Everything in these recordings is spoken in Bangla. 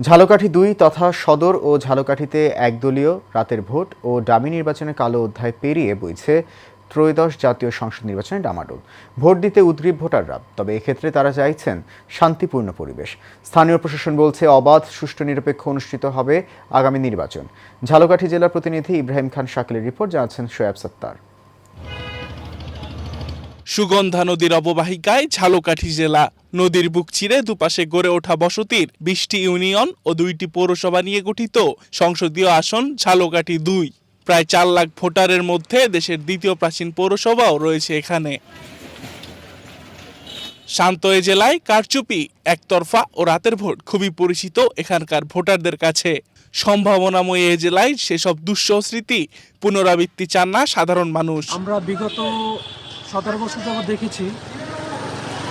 ঝালকাঠি ২ তথা সদর ও ঝালকাঠিতে একদলীয় রাতের ভোট ও ডামি নির্বাচনে কালো অধ্যায় পেরিয়ে বইছে ত্রয়োদশ জাতীয় সংসদ নির্বাচনে ডামাডোল। ভোট দিতে উদ্গ্রীব ভোটাররা, তবে এক্ষেত্রে তারা চাইছেন শান্তিপূর্ণ পরিবেশ। স্থানীয় প্রশাসন বলছে অবাধ, সুষ্ঠু, নিরপেক্ষ অনুষ্ঠিত হবে আগামী নির্বাচন। ঝালকাঠি জেলার প্রতিনিধি ইব্রাহিম খান শাকিলের রিপোর্ট, জানাচ্ছেন শোয়েব সত্তার। সুগন্ধা নদীর অববাহিকায় ঝালকাঠি জেলা। নদীর বুক চিরে দুপাশে গড়ে ওঠা বসতির ২০টি ইউনিয়ন ও ২টি পৌরসভা নিয়ে গঠিত সংসদীয় আসন ঝালকাঠি ২। প্রায় ৪ লাখ ভোটারের মধ্যে দেশের দ্বিতীয় প্রাচীন পৌরসভাও রয়েছে এখানে। শান্ত এ জেলায় কারচুপি, একতরফা ও রাতের ভোট খুবই পরিচিত এখানকার ভোটারদের কাছে। সম্ভাবনাময়ী এ জেলায় সেসব দুঃসহ স্মৃতি পুনরাবৃত্তি চান না সাধারণ মানুষ। আমরা বিগত ১৭ বছর যাবত দেখেছি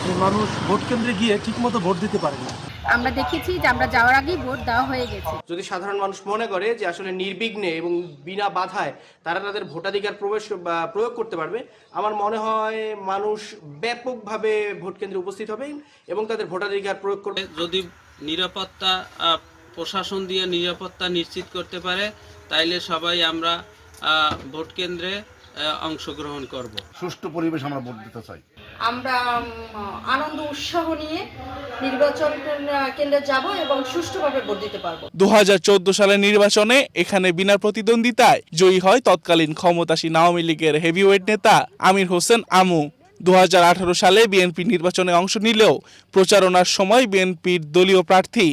যে মানুষ ভোট কেন্দ্রে গিয়ে ঠিকমতো ভোট দিতে পারে না। আমরা দেখেছি যে আমরা যাওয়ার আগেই ভোট দেওয়া হয়ে গেছে। যদি সাধারণ মানুষ মনে করে যে আসলে নির্বিঘ্নে এবং বিনা বাধায় তারা তাদের ভোটাধিকার প্রয়োগ করতে পারবে, আমার মনে হয় মানুষ ব্যাপকভাবে ভোট কেন্দ্রে উপস্থিত হবে এবং তাদের ভোটাধিকার প্রয়োগ করবে। যদি নিরাপত্তা প্রশাসন দিয়ে নিরাপত্তা নিশ্চিত করতে পারে, তাইলে সবাই আমরা ভোট কেন্দ্রে অংশগ্রহণ করব। সুষ্ঠু পরিবেশ আমরা ভোট দিতে চাই। আমরা আনন্দ উৎসাহ নিয়ে নির্বাচন কেন্দ্রে যাব এবং সুষ্ঠুভাবে ভোট দিতে পারবো। ২০১৪ সালের নির্বাচনে এখানে বিনা প্রতিদ্বন্দ্বিতায় জয়ী হয় তৎকালীন ক্ষমতাসীন আওয়ামী লীগের হেভিওয়েট নেতা আমির হোসেন আমু। ২০১৮ সালে বিএনপি নির্বাচনে অংশ নিলেও প্রচারণার সময় বিএনপির দলীয় প্রার্থী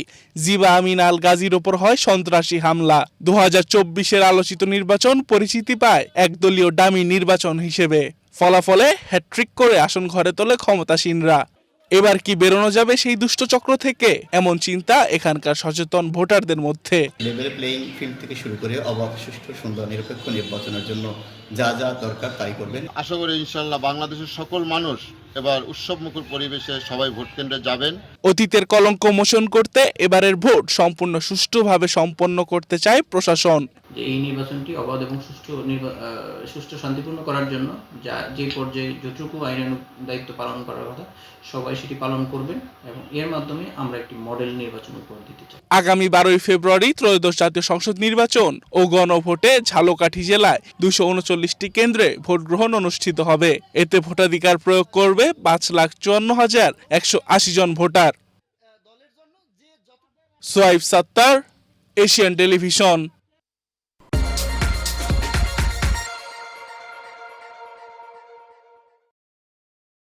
জিবা আমিন আল গাজীর ওপর হয় সন্ত্রাসী হামলা। ২০২৪-এর আলোচিত নির্বাচন পরিচিতি পায় একদলীয় ডামি নির্বাচন হিসেবে। ফলাফলে হ্যাট্রিক করে আসন ঘরে তোলে ক্ষমতাসীনরা। এবার কি বেরোনো যাবে সেই দুষ্ট চক্র থেকে, এমন চিন্তা এখানকার সচেতন ভোটারদের মধ্যে। লেভেল প্লেইং ফিল্ড থেকে শুরু করে অবাধ, সুষ্ঠু, সুন্দর, নিরপেক্ষ নির্বাচনের জন্য যা যা দরকার তাই করবেন। আশা করি ইনশাআল্লাহ বাংলাদেশের সকল মানুষ এবার উৎসবমুখর পরিবেশে সবাই ভোট কেন্দ্রে যাবেন। অতীতের কলঙ্ক মোচন করতে এবারের ভোট সম্পূর্ণ সুষ্ঠুভাবে সম্পন্ন করতে চায় প্রশাসন। এই নির্বাচনটি অবাধ এবং সুষ্ঠু শান্তিপূর্ণ করার জন্য যে পর্যায়ে যতটুকু আইনানুগ দায়িত্ব পালন করার কথা সবাই সেটি পালন করবেন এবং এর মাধ্যমে আমরা একটি মডেল নির্বাচন উপহার দিতে চাই। আগামী ১২ই ফেব্রুয়ারি ত্রয়োদশ জাতীয় সংসদ নির্বাচন ও গণভোটে ঝালকাঠি জেলায় ২৩৯টি কেন্দ্রে ভোট গ্রহণ অনুষ্ঠিত হবে। এতে ভোটাধিকার প্রয়োগ করবে ৫,৫৪,১৮০ জন ভোটার। শোয়েব সত্তার, এশিয়ান টেলিভিশন।